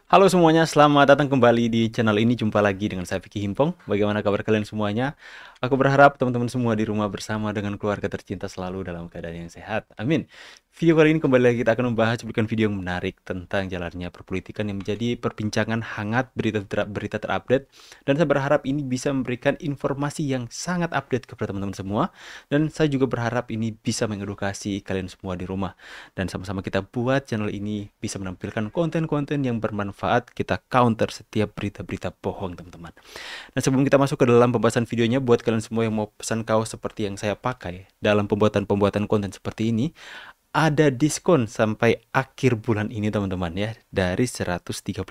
Halo semuanya, selamat datang kembali di channel ini. Jumpa lagi dengan saya Vicky Himpong. Bagaimana kabar kalian semuanya? Aku berharap teman-teman semua di rumah bersama dengan keluarga tercinta selalu dalam keadaan yang sehat. Amin. Video kali ini kembali lagi kita akan membahas cuplikan video yang menarik tentang jalannya perpolitikan yang menjadi perbincangan hangat berita terupdate. Dan saya berharap ini bisa memberikan informasi yang sangat update kepada teman-teman semua. Dan saya juga berharap ini bisa mengedukasi kalian semua di rumah. Dan sama-sama kita buat channel ini bisa menampilkan konten-konten yang bermanfaat, kita counter setiap berita-berita bohong, teman-teman. Dan sebelum kita masuk ke dalam pembahasan videonya, buat kalian semua yang mau pesan kaos seperti yang saya pakai dalam pembuatan konten seperti ini, ada diskon sampai akhir bulan ini, teman-teman ya. Dari 135.000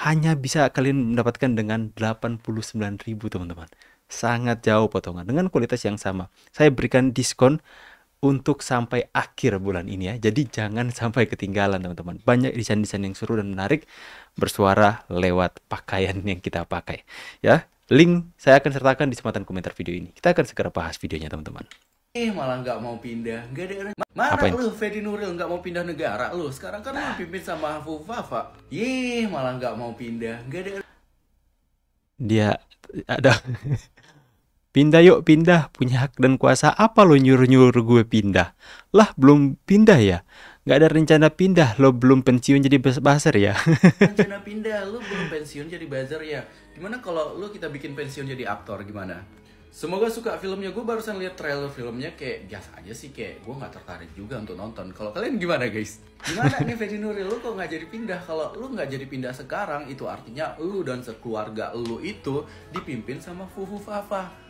hanya bisa kalian mendapatkan dengan 89.000, teman-teman. Sangat jauh potongan dengan kualitas yang sama. Saya berikan diskon untuk sampai akhir bulan ini ya. Jadi jangan sampai ketinggalan, teman-teman. Banyak desain-desain yang seru dan menarik bersuara lewat pakaian yang kita pakai. Ya, link saya akan sertakan di sematan komentar video ini. Kita akan segera bahas videonya, teman-teman. Malah nggak mau pindah, nggak ada. Apa Mana ini? lu, Fedi Nuril nggak mau pindah negara lu? Sekarang kan lu pimpin sama Fufafa. Malah nggak mau pindah, nggak ada. Dia ada pindah yuk, pindah. Punya hak dan kuasa apa lo nyuruh-nyuruh gue pindah? Lah, belum pindah ya? Nggak ada rencana pindah, lo belum pensiun jadi buzzer ya? Rencana pindah, lu belum pensiun jadi buzzer ya? Gimana kalau lu kita bikin pensiun jadi aktor gimana? Semoga suka filmnya. Gue barusan lihat trailer filmnya, kayak biasa aja sih, kayak gue nggak tertarik juga untuk nonton. Kalau kalian gimana guys? Gimana nih Fedi Nuril, lu kok nggak jadi pindah? Kalau lu nggak jadi pindah sekarang, itu artinya lu dan sekeluarga lu itu dipimpin sama Fufu Fafa.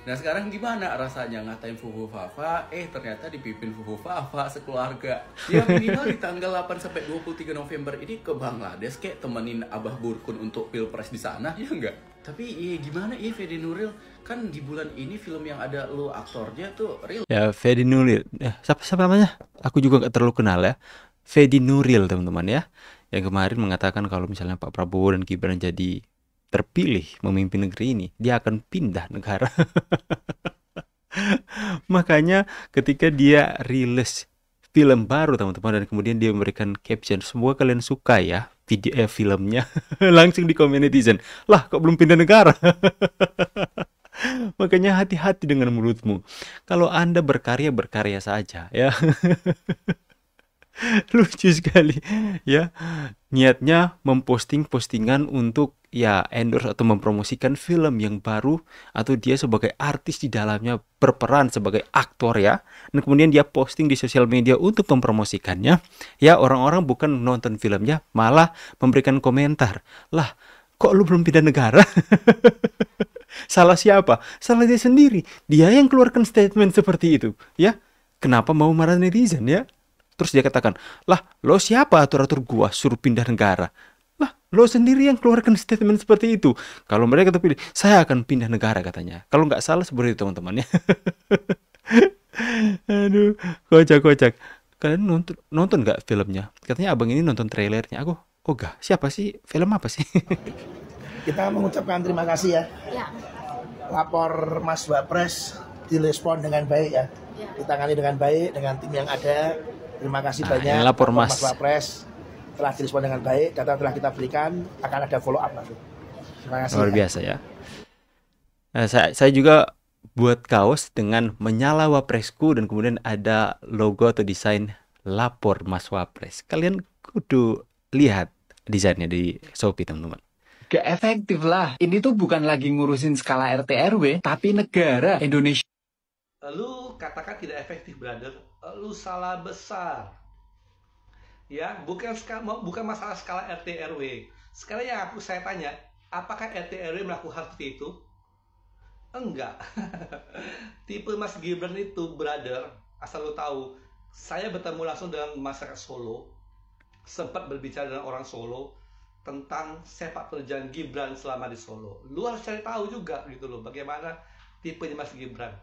Nah sekarang gimana rasanya ngatain Fufu Fafa, ternyata dipimpin Fufu Fafa sekeluarga. Ya minimal di tanggal 8 sampai 23 November ini ke Bangladesh, kayak temenin Abah Burkun untuk pilpres di sana, ya enggak? Tapi gimana Fedi Nuril, kan di bulan ini film yang ada lu aktornya tuh real. Ya, Fedi Nuril. Siapa namanya? Aku juga nggak terlalu kenal ya. Fedi Nuril, teman-teman ya. Yang kemarin mengatakan kalau misalnya Pak Prabowo dan Gibran jadi terpilih memimpin negeri ini, dia akan pindah negara. Makanya ketika dia rilis film baru, teman-teman, dan kemudian dia memberikan caption, semoga kalian suka ya filmnya. Langsung di komen netizen, lah kok belum pindah negara? Makanya hati-hati dengan mulutmu. Kalau Anda berkarya, berkarya saja ya. Lucu sekali ya. Niatnya memposting postingan untuk ya endorse atau mempromosikan film yang baru, atau dia sebagai artis di dalamnya berperan sebagai aktor ya. Dan kemudian dia posting di sosial media untuk mempromosikannya. Ya, orang-orang bukan nonton filmnya, malah memberikan komentar. Lah, kok lu belum pindah negara? Salah siapa? Salah dia sendiri. Dia yang keluarkan statement seperti itu ya. Kenapa mau marah netizen ya? Terus dia katakan, lah lo siapa atur-atur gua suruh pindah negara? Lah lo sendiri yang keluarkan statement seperti itu. Kalau mereka terpilih, saya akan pindah negara katanya. Kalau nggak salah seperti itu, teman-teman ya. Aduh, kocak-kocak. Kalian nonton nggak filmnya? Katanya abang ini nonton trailernya. Aku, oh gak, siapa sih? Film apa sih? Kita mengucapkan terima kasih ya. Ya, Lapor Mas Wapres direspon dengan baik ya. ya. Ditangani dengan baik dengan tim yang ada. Terima kasih Nah, banyak. ini lapor Mas. Wapres telah direspon dengan baik. Data telah kita berikan, akan ada follow up nanti. Terima kasih. Luar biasa ya. Nah, saya juga buat kaos dengan menyala Wapresku dan kemudian ada logo atau desain lapor Mas Wapres. Kalian kudu lihat desainnya di Shopee, teman-teman. Gak efektif lah. Ini tuh bukan lagi ngurusin skala RT RW, tapi negara Indonesia. Lu katakan tidak efektif, brother. Lu salah besar. Ya, bukan masalah skala RT RW. Sekarang yang saya tanya, apakah RT RW melakukan seperti itu? Enggak. Tipe Mas Gibran itu, brother, asal lu tahu, saya bertemu langsung dengan masyarakat Solo, sempat berbicara dengan orang Solo tentang sepak terjang Gibran selama di Solo. Lu harus cari tahu juga gitu loh, bagaimana tipenya Mas Gibran.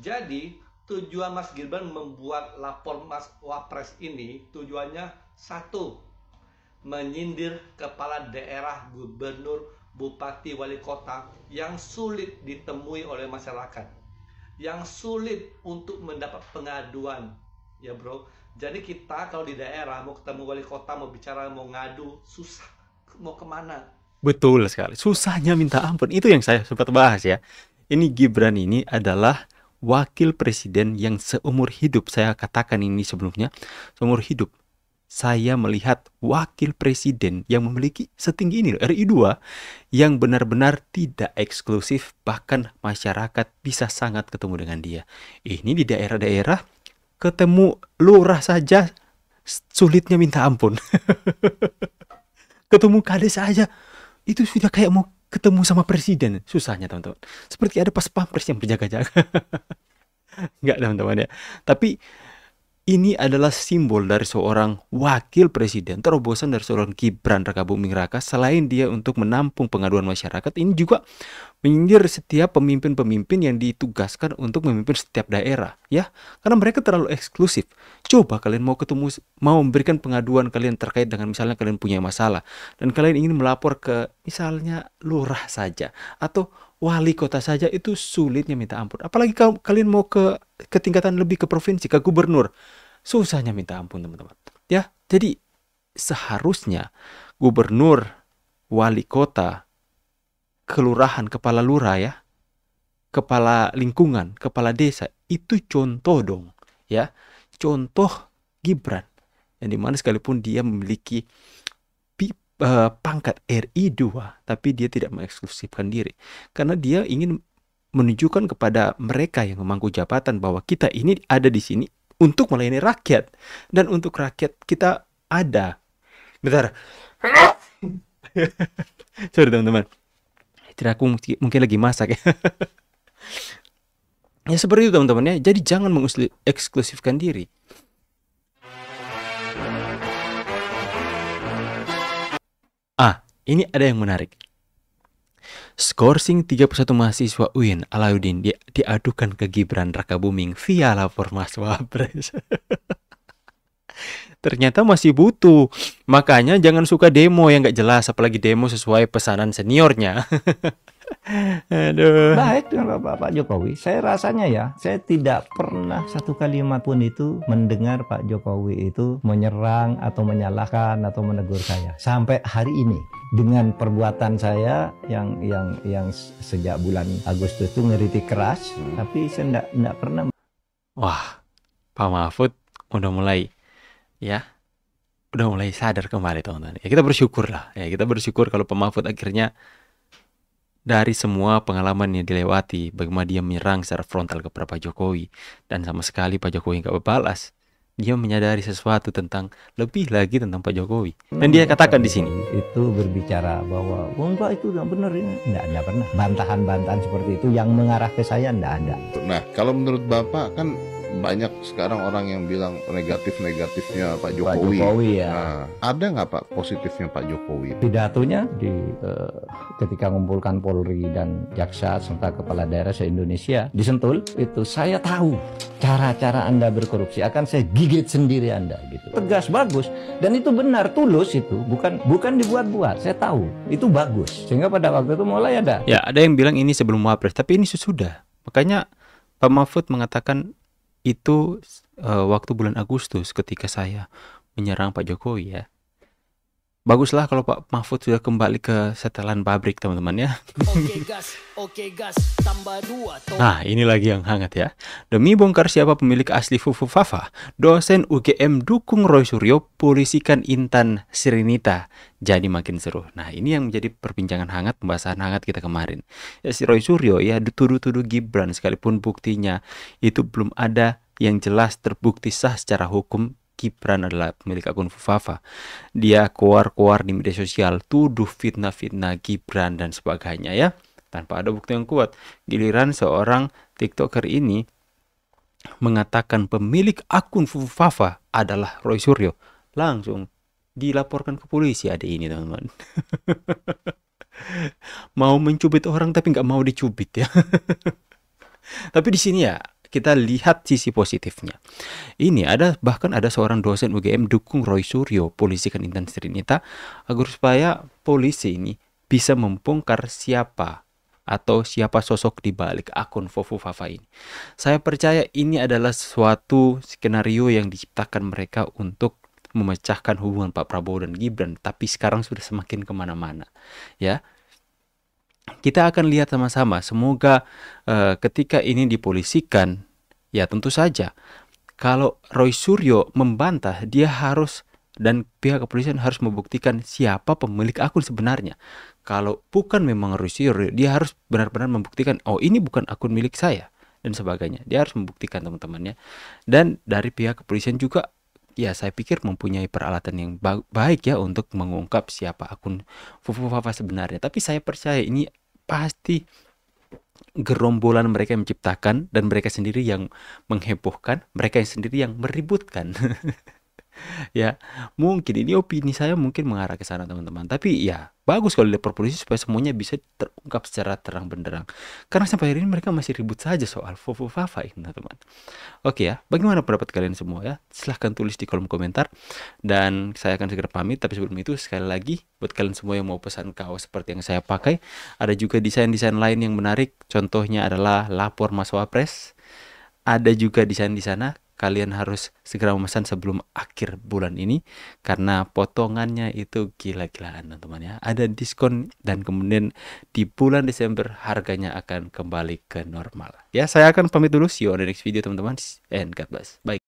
Jadi tujuan Mas Gibran membuat lapor Mas Wapres ini tujuannya satu, menyindir kepala daerah, gubernur, bupati, wali kota yang sulit ditemui oleh masyarakat, yang sulit untuk mendapat pengaduan ya bro. Jadi kita kalau di daerah mau ketemu wali kota, mau bicara, mau ngadu, susah. Mau kemana? Betul sekali. Susahnya minta ampun. Itu yang saya sempat bahas ya. Ini Gibran ini adalah wakil presiden yang seumur hidup, saya katakan ini sebelumnya, seumur hidup saya melihat wakil presiden yang memiliki setinggi ini, RI 2, yang benar-benar tidak eksklusif, bahkan masyarakat bisa sangat ketemu dengan dia. Ini di daerah-daerah, ketemu lurah saja sulitnya minta ampun. Ketemu kades saja itu sudah kayak mau ketemu sama presiden, susahnya teman-teman. Seperti ada pas pampres yang berjaga-jaga. Enggak teman-teman ya. Tapi ini adalah simbol dari seorang wakil presiden, terobosan dari seorang Gibran Rakabuming Raka. Selain dia untuk menampung pengaduan masyarakat, ini juga menyindir setiap pemimpin-pemimpin yang ditugaskan untuk memimpin setiap daerah, ya. Karena mereka terlalu eksklusif. Coba kalian mau ketemu, mau memberikan pengaduan kalian terkait dengan misalnya kalian punya masalah dan kalian ingin melapor ke misalnya lurah saja atau wali kota saja, itu sulitnya minta ampun. Apalagi kalau kalian mau ke tingkatan lebih, ke provinsi, ke gubernur, susahnya minta ampun teman-teman. Ya, jadi seharusnya gubernur, wali kota, kelurahan, kepala lurah ya, kepala lingkungan, kepala desa, itu contoh dong, ya. Contoh Gibran, yang dimana sekalipun dia memiliki pangkat RI 2, tapi dia tidak mengeksklusifkan diri. Karena dia ingin menunjukkan kepada mereka yang memangku jabatan bahwa kita ini ada di sini untuk melayani rakyat. Dan untuk rakyat kita ada. Bentar. Sorry teman-teman. Tidak, aku mungkin lagi masak ya. Ya seperti itu teman-teman ya. Jadi jangan mengeksklusifkan diri. Ini ada yang menarik. Skorsing 31 mahasiswa UIN Alauddin diadukan ke Gibran Rakabuming via lapor Mas Wapres. Ternyata masih butuh. Makanya jangan suka demo yang gak jelas, apalagi demo sesuai pesanan seniornya. Aduh. Baik dengan Pak Jokowi, saya rasanya ya, saya tidak pernah satu kalimat pun itu mendengar Pak Jokowi itu menyerang atau menyalahkan atau menegur saya sampai hari ini. Dengan perbuatan saya yang sejak bulan Agustus itu ngeritik keras, tapi saya enggak pernah. Wah, Pak Mahfud udah mulai sadar kembali teman-teman. Ya kita bersyukur lah. Ya kita bersyukur kalau Pak Mahfud akhirnya dari semua pengalaman yang dilewati, bagaimana dia menyerang secara frontal kepada Pak Jokowi dan sama sekali Pak Jokowi nggak berbalas. Dia menyadari sesuatu tentang lebih lagi tentang Pak Jokowi. Dan dia katakan di sini itu berbicara bahwa enggak itu nggak benar ini, enggak pernah. Bantahan-bantahan seperti itu yang mengarah ke saya enggak ada. Nah, kalau menurut Bapak kan banyak sekarang orang yang bilang negatifnya Pak Jokowi. Pak Jokowi ya. Nah, ada nggak Pak positifnya Pak Jokowi? Pidatonya ketika mengumpulkan Polri dan Jaksa serta kepala daerah se-Indonesia di Sentul itu, saya tahu cara-cara Anda berkorupsi, akan saya gigit sendiri Anda gitu. Tegas, bagus, dan itu benar, tulus itu, bukan dibuat-buat. Saya tahu itu bagus. Sehingga pada waktu itu mulai ada. Ya, ada yang bilang ini sebelum Wapres, tapi ini sesudah. Makanya Pak Mahfud mengatakan itu waktu bulan Agustus ketika saya menyerang Pak Jokowi ya. Baguslah kalau Pak Mahfud sudah kembali ke setelan pabrik teman-teman ya. Oke gas, tambah 2. Nah ini lagi yang hangat ya. Demi bongkar siapa pemilik asli Fufu Fafa, dosen UGM dukung Roy Suryo polisikan Intan Sirinita. Jadi makin seru. Nah ini yang menjadi perbincangan hangat, pembahasan hangat kita kemarin. Ya si Roy Suryo ya dituduh-tuduh Gibran sekalipun buktinya itu belum ada yang jelas terbukti sah secara hukum. Gibran adalah pemilik akun Fufafa. Dia keluar di media sosial tuduh fitnah-fitnah Gibran dan sebagainya ya, tanpa ada bukti yang kuat. Giliran seorang TikToker ini mengatakan pemilik akun Fufafa adalah Roy Suryo, langsung dilaporkan ke polisi. Ada ini teman-teman. Mau mencubit orang tapi nggak mau dicubit ya. Tapi di sini ya kita lihat sisi positifnya. Ini bahkan ada seorang dosen UGM dukung Roy Suryo polisikan Intan Sirinita agar supaya polisi ini bisa membongkar siapa atau siapa sosok di balik akun Vovovafa ini. Saya percaya ini adalah suatu skenario yang diciptakan mereka untuk memecahkan hubungan Pak Prabowo dan Gibran, tapi sekarang sudah semakin kemana-mana, ya. Kita akan lihat sama-sama. Semoga ketika ini dipolisikan, ya tentu saja kalau Roy Suryo membantah, dia harus dan pihak kepolisian harus membuktikan siapa pemilik akun sebenarnya. Kalau bukan memang Roy Suryo, dia harus benar-benar membuktikan, oh ini bukan akun milik saya dan sebagainya. Dia harus membuktikan, teman-temannya. Dan dari pihak kepolisian juga, ya saya pikir mempunyai peralatan yang baik ya untuk mengungkap siapa akun Vovovafa sebenarnya. Tapi saya percaya ini pasti gerombolan mereka yang menciptakan dan mereka sendiri yang menghebohkan, mereka yang sendiri yang meributkan. Ya, mungkin ini opini saya mungkin mengarah ke sana, teman-teman. Tapi ya, bagus kalau dilapor polisi supaya semuanya bisa terungkap secara terang benderang. Karena sampai hari ini mereka masih ribut saja soal Vovovafa ini, teman-teman. Oke ya, bagaimana pendapat kalian semua ya? Silahkan tulis di kolom komentar. Dan saya akan segera pamit, tapi sebelum itu sekali lagi buat kalian semua yang mau pesan kaos seperti yang saya pakai, ada juga desain-desain lain yang menarik. Contohnya adalah lapor Mas Wapres. Ada juga desain di sana. Kalian harus segera memesan sebelum akhir bulan ini karena potongannya itu gila-gilaan, teman-teman ya. Ada diskon dan kemudian di bulan Desember harganya akan kembali ke normal. Ya, saya akan pamit dulu. See you on the next video, teman-teman. And God bless. Bye.